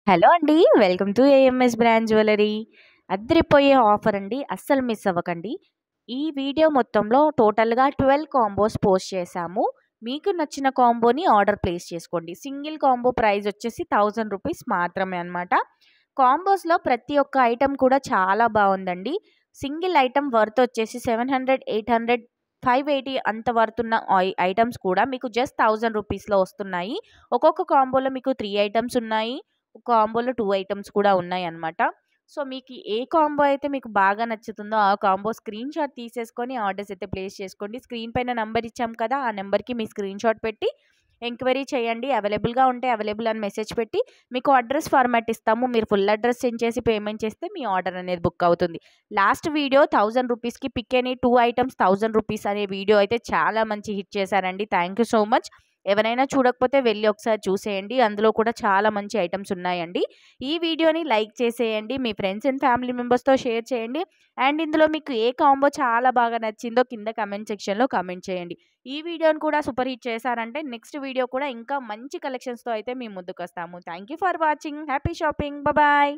Hello అండి. Welcome to AMS brand jewellery. అదిరిపోయే offer అండి. అస్సలు మిస్ అవ్వకండి. ఈ వీడియో మొత్తంలో టోటల్‌గా 12 కాంబోస్ పోస్ట్ చేశాము. మీకు నచ్చిన కాంబోని ఆర్డర్ ప్లేస్ చేసుకోండి. సింగిల్ కాంబో ప్రైస్ వచ్చేసి రూ. 1000 మాత్రమే అన్నమాట. కాంబోస్‌లో ప్రతి ఒక్క ఐటెమ్ కూడా చాలా బావుందండి. సింగిల్ ఐటెమ్ వర్త్ వచ్చేసి 700, 800, 580 అంత వర్త్ ఉన్న ఐటెమ్స్ కూడా మీకు జస్ట్ రూ. 1000లో వస్తున్నాయి. ఒక్కొక్క కాంబోలో మీకు 3 ఐటెమ్స్ ఉన్నాయి. కాంబోలో 2 ఐటెమ్స్ కూడా ఉన్నాయన్నమాట. సో, మీకు ఏ కాంబో అయితే మీకు బాగా నచ్చుతుందో ఆ కాంబో స్క్రీన్‌షాట్ తీసేసుకొని ఆర్డర్స్ అయితే ప్లేస్ చేసుకోండి. స్క్రీన్ పైన నంబర్ ఇచ్చాం కదా! ఆ నంబర్‌కి మీ స్క్రీన్‌షాట్ పెట్టి ఎంక్వైరీ చేయండి. అవైలబుల్‌గా ఉంటే అవైలబుల్ అని మెసేజ్ పెట్టి మీకు అడ్రస్ ఫార్మాట్ ఇస్తాము. మీరు ఫుల్ అడ్రస్ సెండ్ చేసి పేమెంట్ చేస్తే మీ ఆర్డర్ అనేది బుక్ అవుతుంది. లాస్ట్ వీడియో రూ. 1000కి పిక్ ఎనీ 2 ఐటెమ్స్ రూ. 1000 అనే వీడియో అయితే చాలా మంచి హిట్ చేశారండి. Thank you so much. ఎవరైనా చూడకపోతే వెళ్లి ఒకసారి చూసేయండి. అందులో కూడా చాలా మంచి ఐటెమ్స్ ఉన్నాయండి. ఈ వీడియోని లైక్ చేసేయండి. మీ ఫ్రెండ్స్ అండ్ ఫ్యామిలీ మెంబర్స్‌తో షేర్ చేయండి. అండ్ ఇందులో మీకు ఏ కాంబో చాలా బాగా నచ్చిందో కింద కామెంట్ సెక్షన్‌లో కామెంట్ చేయండి. ఈ వీడియోని కూడా సూపర్ హిట్ చేశారంటే నెక్స్ట్ వీడియో కూడా ఇంకా మంచి కలెక్షన్స్‌తో అయితే మీ ముందుకొస్తాము. Thank you for watching. Happy shopping. Bye.